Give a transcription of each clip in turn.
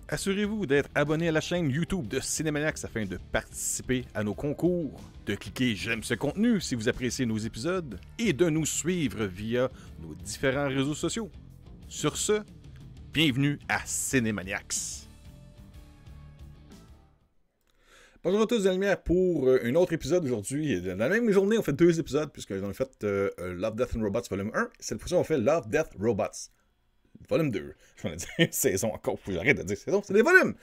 Assurez-vous d'être abonné à la chaîne YouTube de Cinémaniacs afin de participer à nos concours, de cliquer j'aime ce contenu si vous appréciez nos épisodes et de nous suivre via nos différents réseaux sociaux. Sur ce, bienvenue à Cinémaniacs. Bonjour à tous les lumières pour un autre épisode aujourd'hui. Dans la même journée, on fait deux épisodes puisque j'en ai fait Love, Death and Robots volume 1. Cette fois-ci, on fait Love, Death, Robots volume 2. Je vais dire saison encore, faut que j'arrête de dire saison, c'est des volumes.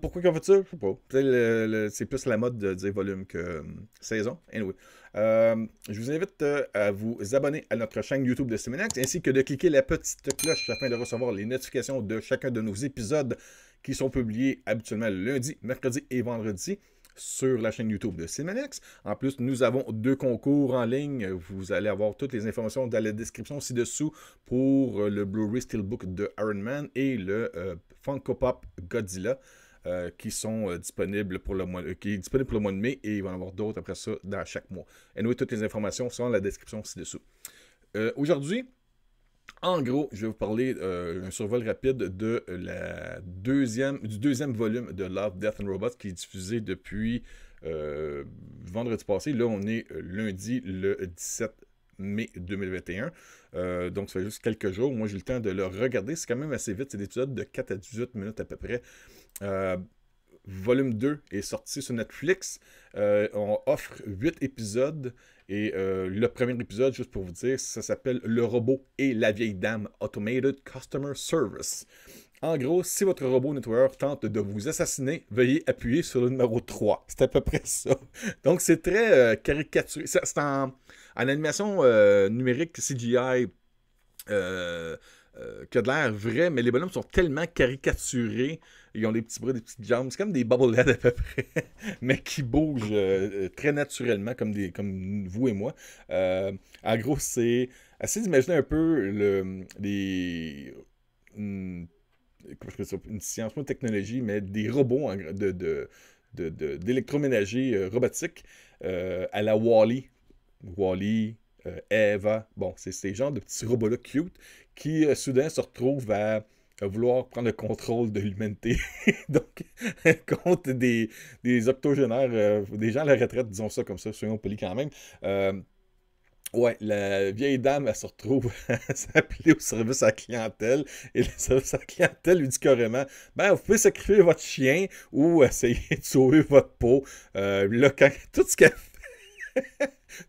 Pourquoi qu'on fait ça? Je sais pas. Peut-être c'est plus la mode de dire volume que saison. Anyway. Je vous invite à vous abonner à notre chaîne YouTube de Cinémaniacs ainsi que de cliquer la petite cloche afin de recevoir les notifications de chacun de nos épisodes qui sont publiés habituellement le lundi, mercredi et vendredi sur la chaîne YouTube de Cinémaniacs. En plus, nous avons deux concours en ligne. Vous allez avoir toutes les informations dans la description ci-dessous pour le Blu-ray Steelbook de Iron Man et le Funko Pop Godzilla qui sont disponibles pour le mois de mai et il va y en avoir d'autres après ça dans chaque mois. Et nous, toutes les informations sont dans la description ci-dessous. Aujourd'hui, en gros, je vais vous parler d'un survol rapide de du deuxième volume de Love, Death and Robots qui est diffusé depuis vendredi passé. Là, on est lundi le 17 mai 2021. Donc, ça fait juste quelques jours. Moi, j'ai eu le temps de le regarder. C'est quand même assez vite. C'est des épisodes de 4 à 18 minutes à peu près. Volume 2 est sorti sur Netflix. On offre 8 épisodes. Et le premier épisode, juste pour vous dire, ça s'appelle Le robot et la vieille dame Automated Customer Service. En gros, si votre robot nettoyeur tente de vous assassiner, veuillez appuyer sur le numéro 3. C'est à peu près ça. Donc, c'est très caricaturé. C'est en animation numérique CGI qui a de l'air vrai, mais les bonhommes sont tellement caricaturés. Ils ont des petits bras, des petites jambes. C'est comme des bobbleheads à peu près, mais qui bougent très naturellement, comme vous et moi. En gros, c'est assez d'imaginer un peu une science, pas une technologie, mais des robots d'électroménager robotique à la Wall-E. Wall-E, Eva. Bon, c'est ces genres de petits robots-là cute qui, soudain, se retrouvent à vouloir prendre le contrôle de l'humanité. Donc, contre des octogénaires, des gens à la retraite, disons ça comme ça, soyons polis quand même. Ouais, la vieille dame, elle se retrouve à s'appeler au service à la clientèle. Et le service à la clientèle lui dit carrément, ben, vous pouvez sacrifier votre chien ou essayer de sauver votre peau. Là, tout ce qu'elle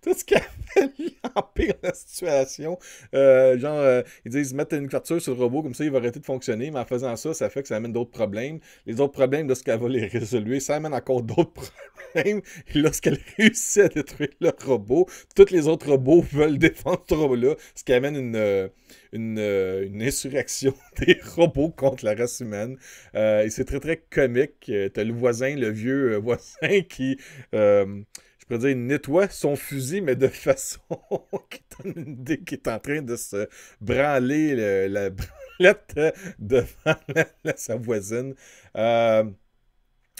tout ce qui a fait empire la situation. Ils disent mettre une couverture sur le robot, comme ça il va arrêter de fonctionner, mais en faisant ça, ça fait que ça amène d'autres problèmes. Les autres problèmes, lorsqu'elle va les résoudre, ça amène encore d'autres problèmes. Et lorsqu'elle réussit à détruire le robot, tous les autres robots veulent défendre ce robot-là, ce qui amène une insurrection des robots contre la race humaine. Et c'est très très comique. T'as le voisin, le vieux voisin qui... je pourrais dire, il nettoie son fusil, mais de façon qui donne une idée qu'il est en train de se branler la branlette devant sa voisine. Ça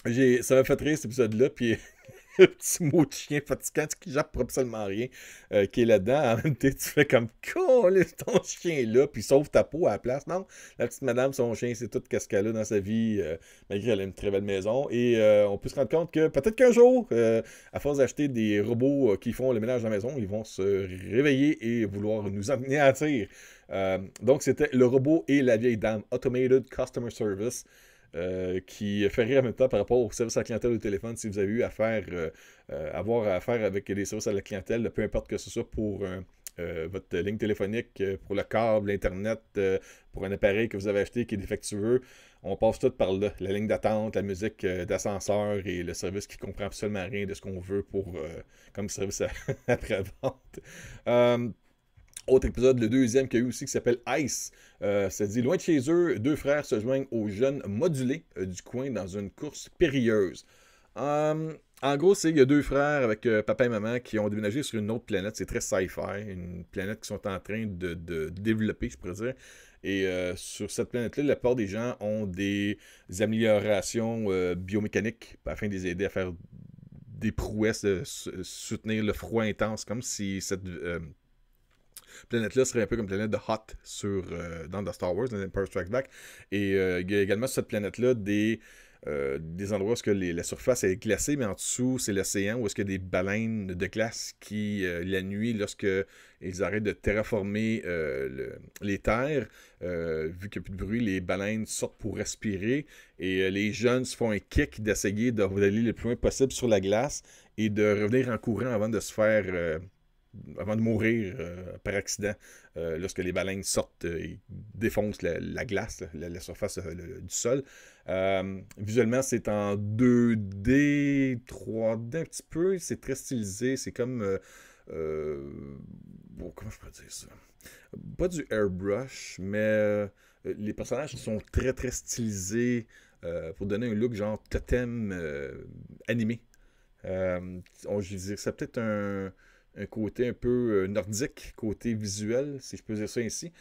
m'a fait rire cet épisode-là, puis le petit mot de chien fatigant qui jappe pour absolument rien qui est là-dedans. En même temps, tu fais comme laisse ton chien là, puis sauve ta peau à la place. Non, la petite madame, son chien, c'est tout ce qu'elle a dans sa vie, malgré qu'elle a une très belle maison. Et on peut se rendre compte que peut-être qu'un jour, à force d'acheter des robots qui font le ménage de la maison, ils vont se réveiller et vouloir nous anéantir. Donc, c'était le robot et la vieille dame, Automated Customer Service. Qui fait rire en même temps par rapport au service à la clientèle au téléphone. Si vous avez eu avoir affaire avec des services à la clientèle, peu importe que ce soit pour votre ligne téléphonique, pour le câble, Internet, pour un appareil que vous avez acheté qui est défectueux, on passe tout par là. La ligne d'attente, la musique d'ascenseur et le service qui comprend absolument rien de ce qu'on veut comme service après-vente. Autre épisode, le deuxième qu'il y a eu aussi, qui s'appelle Ice. Ça dit, loin de chez eux, deux frères se joignent aux jeunes modulés du coin dans une course périlleuse. En gros, il y a deux frères avec papa et maman qui ont déménagé sur une autre planète. C'est très sci-fi, une planète qui sont en train de développer, je pourrais dire. Et sur cette planète-là, la plupart des gens ont des améliorations biomécaniques afin de les aider à faire des prouesses, soutenir le froid intense, comme si planète-là serait un peu comme la planète de Hoth dans The Star Wars, dans Empire Strikes Back. Et il y a également sur cette planète-là des endroits où la surface est glacée, mais en dessous, c'est l'océan, où est-ce qu'il y a des baleines de glace qui, la nuit, lorsque ils arrêtent de terraformer les terres, vu qu'il n'y a plus de bruit, les baleines sortent pour respirer, et les jeunes se font un kick d'essayer d'aller le plus loin possible sur la glace, et de revenir en courant avant de se faire... avant de mourir par accident, lorsque les baleines sortent et défoncent la glace, la surface du sol. Visuellement, c'est en 2D, 3D un petit peu. C'est très stylisé. C'est comme... bon, comment je peux dire ça? Pas du airbrush, mais les personnages sont très, très stylisés pour donner un look genre totem animé. Je dirais que c'est peut-être un côté un peu nordique, côté visuel, si je peux dire ça ainsi.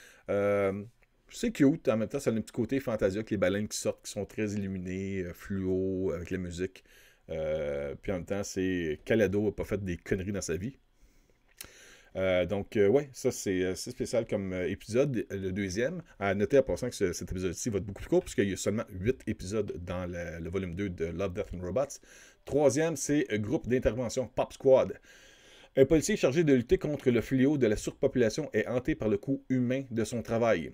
C'est cute, en même temps, ça a un petit côté fantasia avec les baleines qui sortent, qui sont très illuminées, fluo, avec la musique. Puis en même temps, c'est Calado n'a pas fait des conneries dans sa vie. Donc, ouais, ça c'est spécial comme épisode. Le deuxième, à noter en passant que cet épisode-ci va être beaucoup plus court, puisqu'il y a seulement 8 épisodes dans le volume 2 de Love, Death and Robots. Troisième, c'est groupe d'intervention Pop Squad. Un policier chargé de lutter contre le fléau de la surpopulation est hanté par le coût humain de son travail.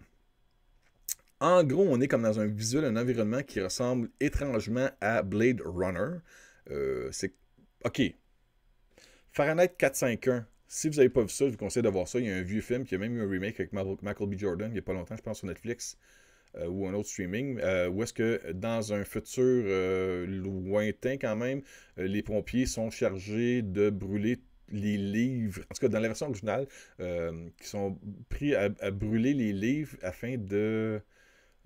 En gros, on est comme dans un visuel, un environnement qui ressemble étrangement à Blade Runner. OK. Fahrenheit 451. Si vous n'avez pas vu ça, je vous conseille de voir ça. Il y a un vieux film qui a même eu un remake avec Michael B. Jordan il n'y a pas longtemps, je pense, sur Netflix ou un autre streaming, où est-ce que dans un futur lointain quand même, les pompiers sont chargés de brûler les livres, en tout cas dans la version originale, qui sont pris à brûler les livres afin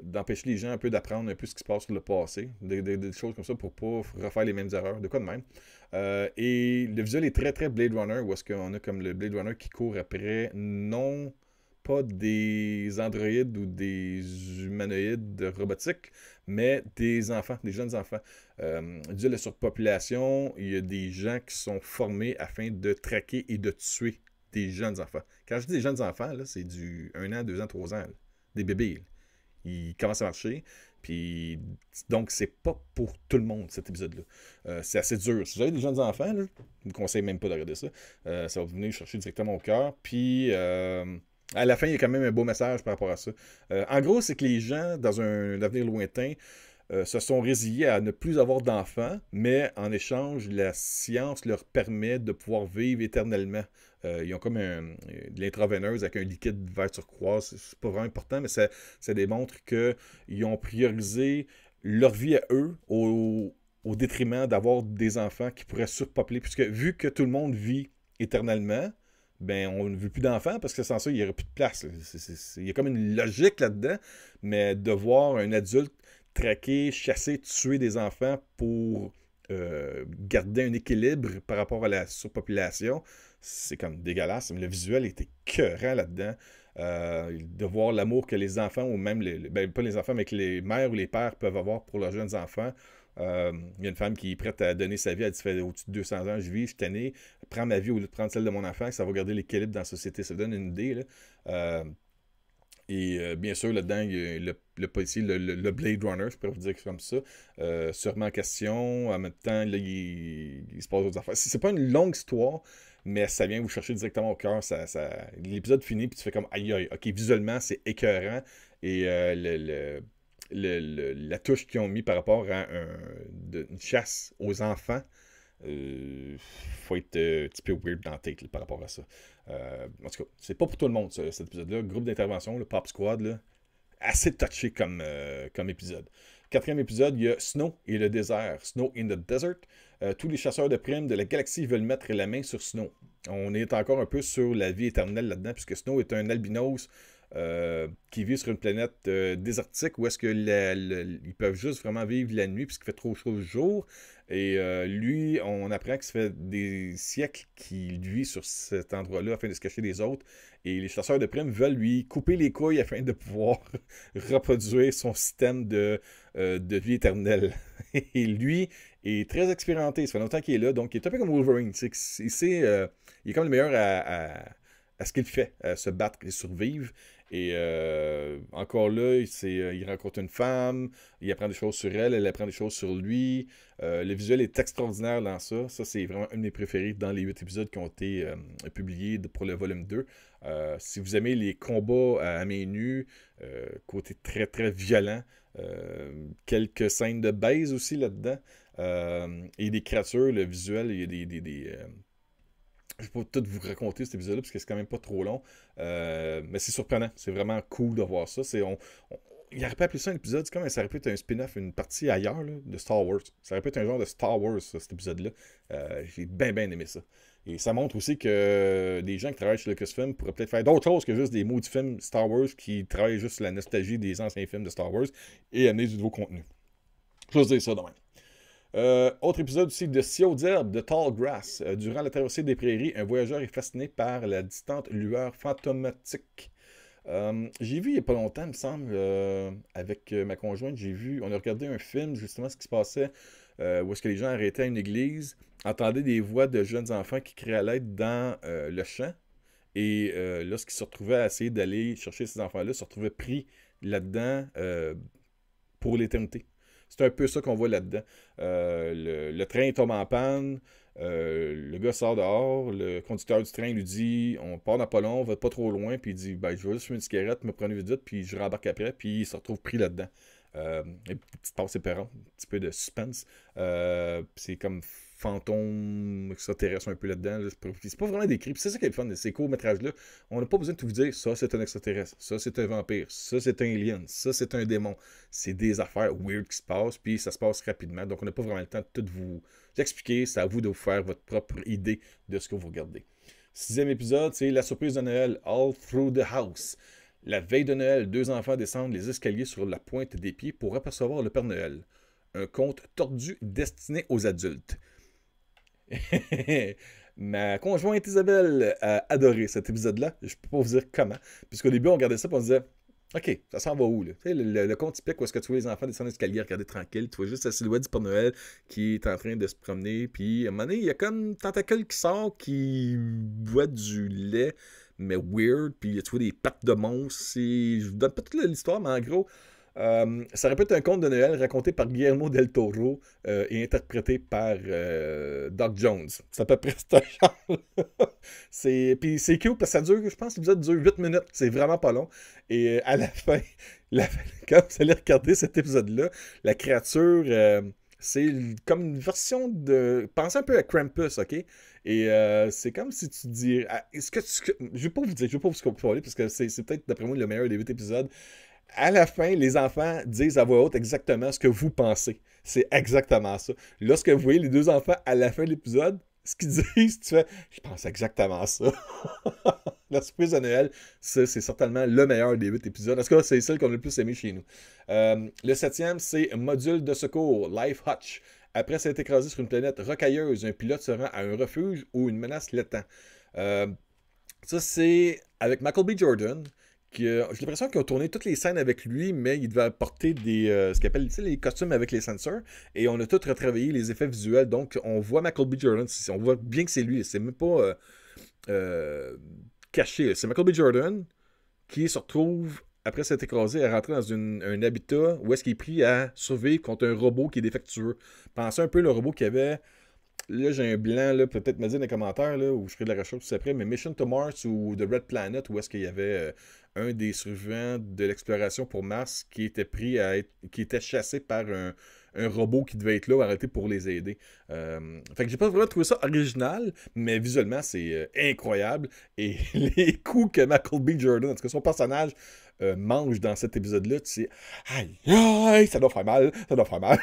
d'empêcher les gens un peu d'apprendre un peu ce qui se passe sur le passé, des choses comme ça pour pas refaire les mêmes erreurs, de quoi de même. Et le visuel est très très Blade Runner, où est-ce qu'on a comme le Blade Runner qui court après, non pas des androïdes ou des humanoïdes robotiques, mais des enfants, des jeunes enfants. Dû à la surpopulation, il y a des gens qui sont formés afin de traquer et de tuer des jeunes enfants. Quand je dis des jeunes enfants, là, c'est du 1 an, 2 ans, 3 ans. Là. Des bébés. Là. Ils commencent à marcher. Puis, donc, c'est pas pour tout le monde, cet épisode-là. C'est assez dur. Si vous avez des jeunes enfants, là, je ne vous conseille même pas de regarder ça. Ça va venir chercher directement au cœur. Puis, à la fin, il y a quand même un beau message par rapport à ça. En gros, c'est que les gens, dans un avenir lointain, se sont résiliés à ne plus avoir d'enfants, mais en échange, la science leur permet de pouvoir vivre éternellement. Ils ont comme de l'intraveineuse avec un liquide vert turquoise. C'est pas vraiment important, mais ça démontre qu'ils ont priorisé leur vie à eux au détriment d'avoir des enfants qui pourraient surpeupler. Puisque vu que tout le monde vit éternellement, ben on ne veut plus d'enfants parce que sans ça, il n'y aurait plus de place. Il y a comme une logique là-dedans, mais de voir un adulte traquer, chasser, tuer des enfants pour garder un équilibre par rapport à la surpopulation, c'est comme dégueulasse. Le visuel était écœurant là-dedans. De voir l'amour que les enfants, ou même, pas les enfants, mais que les mères ou les pères peuvent avoir pour leurs jeunes enfants. Il y a une femme qui est prête à donner sa vie, elle dit, ça fait au-dessus de 200 ans, je vis, je suis tanné, prends ma vie au lieu de prendre celle de mon enfant, ça va garder l'équilibre dans la société. Ça donne une idée, là. Et bien sûr, là-dedans, il y a le policier, le Blade Runner, je pourrais vous dire comme ça, sûrement en question. En même temps, là, il se passe d'autres affaires. C'est pas une longue histoire, mais ça vient vous chercher directement au cœur. L'épisode finit, puis tu fais comme aïe aïe. Ok, visuellement, c'est écœurant. Et la touche qu'ils ont mis par rapport à une chasse aux enfants, faut être un petit peu weird dans la tête là, par rapport à ça. En tout cas, c'est pas pour tout le monde cet épisode-là. Groupe d'intervention, le Pop Squad, là, assez touché comme épisode. Quatrième épisode, il y a Snow et le désert. Snow in the Desert. Tous les chasseurs de primes de la galaxie veulent mettre la main sur Snow. On est encore un peu sur la vie éternelle là-dedans, puisque Snow est un albinos qui vit sur une planète désertique où est-ce que ils peuvent juste vraiment vivre la nuit puisqu'il fait trop chaud le jour. Et lui, on apprend que ça fait des siècles qu'il vit sur cet endroit-là afin de se cacher des autres. Et les chasseurs de primes veulent lui couper les couilles afin de pouvoir reproduire son système de vie éternelle. Et lui est très expérimenté. Ça fait longtemps qu'il est là. Donc, il est un peu comme Wolverine. Il est comme le meilleur à ce qu'il fait, à se battre et survivre. Et encore là, il rencontre une femme, il apprend des choses sur elle, elle apprend des choses sur lui. Le visuel est extraordinaire dans ça. Ça, c'est vraiment un de mes préférés dans les 8 épisodes qui ont été publiés pour le volume 2. Si vous aimez les combats à main nue, côté très très violent, quelques scènes de baise aussi là-dedans, et des créatures, le visuel, il y a je ne vais pas tout vous raconter cet épisode-là parce que c'est quand même pas trop long. Mais c'est surprenant. C'est vraiment cool de voir ça. Il aurait pas appelé ça un épisode. C'est comme ça aurait pu être un spin-off, une partie ailleurs là, de Star Wars. Ça aurait pu être un genre de Star Wars, ça, cet épisode-là. J'ai bien aimé ça. Et ça montre aussi que des gens qui travaillent chez Lucasfilm pourraient peut-être faire d'autres choses que juste des maudits films Star Wars qui travaillent juste sur la nostalgie des anciens films de Star Wars et amener du nouveau contenu. Je veux dire ça de même. Autre épisode aussi de Sea d'herbe de Tall Grass. Durant la traversée des prairies, un voyageur est fasciné par la distante lueur fantomatique. J'ai vu il n'y a pas longtemps, il me semble, avec ma conjointe, on a regardé un film, justement, ce qui se passait, où est-ce que les gens arrêtaient à une église, entendaient des voix de jeunes enfants qui criaient à l'aide dans le champ, et lorsqu'ils se retrouvaient à essayer d'aller chercher ces enfants-là, se retrouvaient pris là-dedans pour l'éternité. C'est un peu ça qu'on voit là-dedans. Le train tombe en panne, le gars sort dehors, le conducteur du train lui dit on part dans pas long, on va pas trop loin, puis il dit ben, je vais juste fumer une cigarette, me prendre vite, puis je rembarque après, puis il se retrouve pris là-dedans. Une petite passe séparante, un petit peu de suspense. C'est comme fantôme extraterrestre un peu là-dedans. Là. C'est pas vraiment décrit. Puis c'est ça qui est le fun de ces courts-métrages-là. On n'a pas besoin de tout vous dire ça c'est un extraterrestre, ça c'est un vampire, ça c'est un alien, ça c'est un démon. C'est des affaires weird qui se passent, puis ça se passe rapidement. Donc on n'a pas vraiment le temps de tout vous expliquer. C'est à vous de vous faire votre propre idée de ce que vous regardez. 6e épisode, c'est la surprise de Noël, All Through the House. La veille de Noël, 2 enfants descendent les escaliers sur la pointe des pieds pour apercevoir le Père Noël. Un conte tordu destiné aux adultes. Ma conjointe Isabelle a adoré cet épisode-là. Je peux pas vous dire comment. Puisqu'au début, on regardait ça et on se disait OK, ça s'en va où, là? Tu sais, le conte typique où est-ce que tu vois les enfants descendre l'escalier, regarder tranquille, tu vois juste la silhouette du Père Noël qui est en train de se promener, puis à un moment donné, il y a comme tentacule qui sort, qui boit du lait, mais weird, puis tu vois des pattes de monstre. Je vous donne pas toute l'histoire, mais en gros, ça répète un conte de Noël raconté par Guillermo del Toro et interprété par Doc Jones. C'est à peu près ce genre. Puis c'est cute parce que ça dure, je pense que l'épisode dure 8 minutes. C'est vraiment pas long. Et à la fin, quand vous allez regarder cet épisode-là, la créature, c'est comme une version de... Pensez un peu à Krampus, OK? Et c'est comme si tu dis... Je vais pas vous dire, je vais pas vous spoiler parce que c'est peut-être, d'après moi, le meilleur des 8 épisodes. À la fin, les enfants disent à voix haute exactement ce que vous pensez. C'est exactement ça. Lorsque vous voyez les 2 enfants à la fin de l'épisode, ce qu'ils disent, tu fais « Je pense exactement ça. » La surprise de Noël, ça, c'est certainement le meilleur des 8 épisodes. En tout cas, c'est celle qu'on a le plus aimé chez nous. Le 7e, c'est Module de secours, Life Hutch. Après s'être écrasé sur une planète rocailleuse, un pilote se rend à un refuge où une menace l'attend. Ça, c'est avec Michael B. Jordan. J'ai l'impression qu'ils ont tourné toutes les scènes avec lui, mais il devait porter ce qu'ils appellent les costumes avec les sensors. Et on a tout retravaillé les effets visuels. Donc, on voit Michael B. Jordan. On voit bien que c'est lui. C'est même pas caché. C'est Michael B. Jordan qui se retrouve, après s'être écrasé, à rentrer dans un habitat où est-ce qu'il est pris à survivre contre un robot qui est défectueux. Pensez un peu le robot qu'il y avait. Là, j'ai un blanc, là, peut-être me dire dans les commentaires, là, où je ferai de la recherche tout après, mais Mission to Mars ou The Red Planet, où est-ce qu'il y avait un des survivants de l'exploration pour Mars qui était qui était chassé par un robot qui devait être là, arrêté pour les aider. Fait que j'ai pas vraiment trouvé ça original, mais visuellement, c'est incroyable. Et les coups que Michael B. Jordan, en tout cas son personnage, mange dans cet épisode-là, tu sais, aïe, aïe, ça doit faire mal, ça doit faire mal.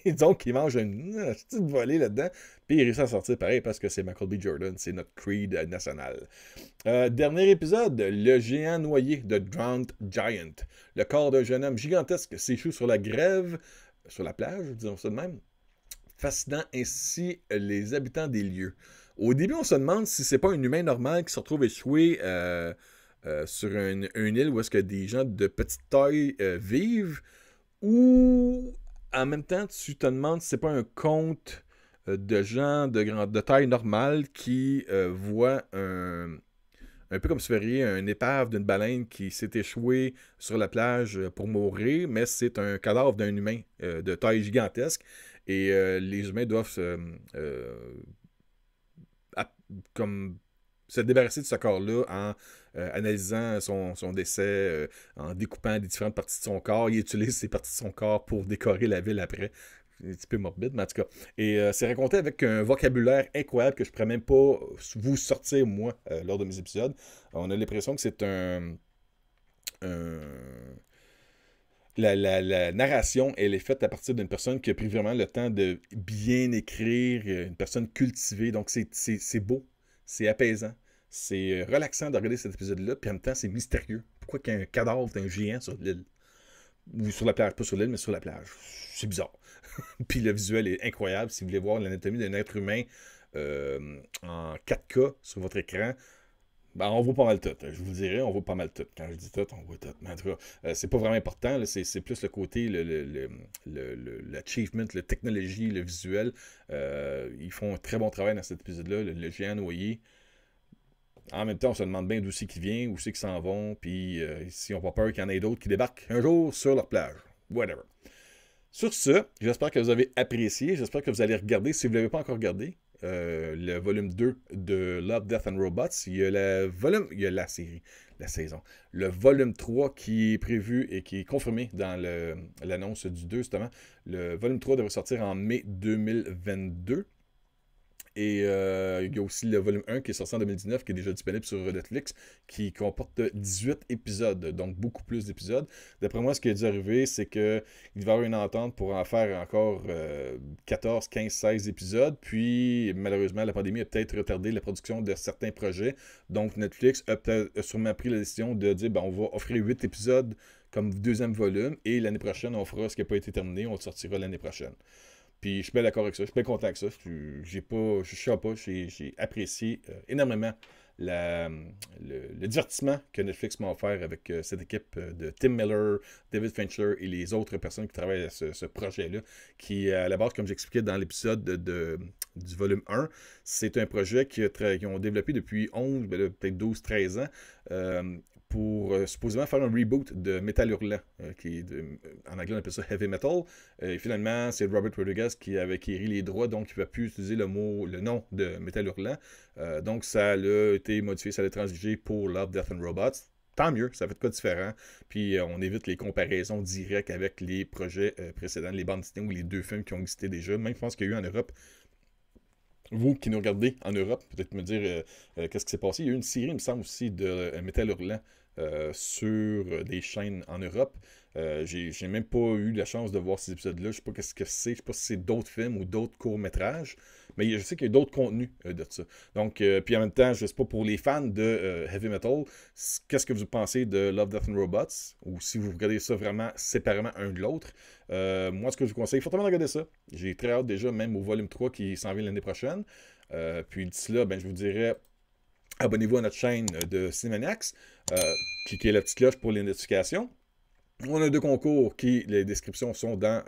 Et donc, il mange une petite volée là-dedans, puis il réussit à sortir pareil parce que c'est Michael B. Jordan, c'est notre creed national. Dernier épisode, le géant noyé de Drowned Giant. Le corps d'un jeune homme gigantesque s'échoue sur la grève, sur la plage, disons ça de même, fascinant ainsi les habitants des lieux. Au début, on se demande si c'est pas un humain normal qui se retrouve échoué sur une île où est-ce que des gens de petite taille vivent, ou en même temps, tu te demandes si c'est pas un conte de gens de taille normale qui voient un peu comme si vous verriez une épave d'une baleine qui s'est échouée sur la plage pour mourir, mais c'est un cadavre d'un humain de taille gigantesque. Et les humains doivent comme se débarrasser de ce corps-là en analysant son décès, en découpant des différentes parties de son corps. Il utilise ces parties de son corps pour décorer la ville après. C'est un petit peu morbide, mais en tout cas. Et c'est raconté avec un vocabulaire incroyable que je ne pourrais même pas vous sortir, moi, lors de mes épisodes. On a l'impression que c'est la narration, elle est faite à partir d'une personne qui a pris vraiment le temps de bien écrire, une personne cultivée. Donc, c'est beau, c'est apaisant, c'est relaxant de regarder cet épisode-là, puis en même temps, c'est mystérieux. Pourquoi qu'il y a un cadavre d'un géant sur l'île? Ou sur la plage, pas sur l'île, mais sur la plage. C'est bizarre. Puis le visuel est incroyable. Si vous voulez voir l'anatomie d'un être humain en 4K sur votre écran, ben, on voit pas mal tout. Je vous le dirais, on voit pas mal tout. Quand je dis tout, on voit tout. Mais en tout cas, c'est pas vraiment important. C'est plus le côté, l'achievement, la technologie, le visuel. Ils font un très bon travail dans cet épisode-là. Le géant noyé. En même temps, on se demande bien d'où c'est qu'ils viennent, où c'est qu'ils s'en vont, puis si on n'a pas peur qu'il y en ait d'autres qui débarquent un jour sur leur plage. Whatever. Sur ce, j'espère que vous avez apprécié. J'espère que vous allez regarder. Si vous ne l'avez pas encore regardé, le volume 2 de Love, Death and Robots. Il y a la série, la saison. Le volume 3 qui est prévu et qui est confirmé dans l'annonce du 2, justement. Le volume 3 devrait sortir en mai 2022. Et il y a aussi le volume 1 qui est sorti en 2019, qui est déjà disponible sur Netflix, qui comporte 18 épisodes, donc beaucoup plus d'épisodes. D'après moi, ce qui a dû arriver, c'est qu'il va y avoir une entente pour en faire encore 14, 15, 16 épisodes. Puis, malheureusement, la pandémie a peut-être retardé la production de certains projets. Donc, Netflix a sûrement pris la décision de dire, ben, on va offrir 8 épisodes comme deuxième volume, et l'année prochaine, on fera ce qui n'a pas été terminé, on le sortira l'année prochaine. Puis je suis bien d'accord avec ça, je suis bien content avec ça. J'ai apprécié énormément le divertissement que Netflix m'a offert avec cette équipe de Tim Miller, David Fincher et les autres personnes qui travaillent à ce projet-là, qui, à la base, comme j'expliquais dans l'épisode du volume 1, c'est un projet qu'ils ont développé depuis 11, peut-être 12, 13 ans, pour supposément faire un reboot de Metal Hurlant, qui est en anglais on appelle ça Heavy Metal. Et finalement, c'est Robert Rodriguez qui avait acquis les droits, donc il ne va plus utiliser le nom de Metal Hurlant. Donc ça a été modifié, ça a été transigé pour Love, Death and Robots. Tant mieux, ça fait de quoi différent. Puis on évite les comparaisons directes avec les projets précédents, les bandes dessinées ou les 2 films qui ont existé déjà. Même je pense qu'il y a eu en Europe. Vous qui nous regardez en Europe, peut-être me dire qu'est-ce qui s'est passé. Il y a eu une série, il me semble aussi, de Metal Hurlant sur des chaînes en Europe. J'ai même pas eu la chance de voir ces épisodes-là. Je sais pas qu'est-ce que c'est. Je sais pas si c'est d'autres films ou d'autres courts-métrages. Mais je sais qu'il y a d'autres contenus de ça. Donc, puis en même temps, je sais pas, pour les fans de Heavy Metal, qu'est-ce que vous pensez de Love, Death and Robots? Ou si vous regardez ça vraiment séparément un de l'autre. Moi, ce que je vous conseille, fortement de regarder ça. J'ai très hâte déjà, même au volume 3 qui s'en vient l'année prochaine. Puis d'ici là, ben, je vous dirais, abonnez-vous à notre chaîne de Cinemaniacs. Cliquez la petite cloche pour les notifications. On a 2 concours qui, les descriptions sont dans...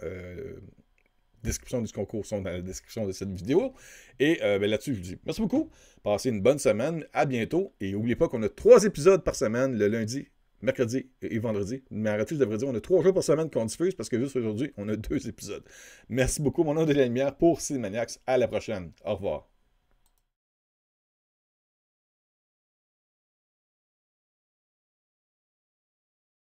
description du concours sont dans la description de cette vidéo. Et ben là-dessus, je vous dis merci beaucoup. Passez une bonne semaine. À bientôt. Et n'oubliez pas qu'on a 3 épisodes par semaine, le lundi, mercredi et vendredi. Mais arrêtez, je devrais dire, on a 3 jours par semaine qu'on diffuse parce que juste aujourd'hui, on a 2 épisodes. Merci beaucoup. Mon nom est Denis Lemierre pour Cinemaniacs. À la prochaine. Au revoir.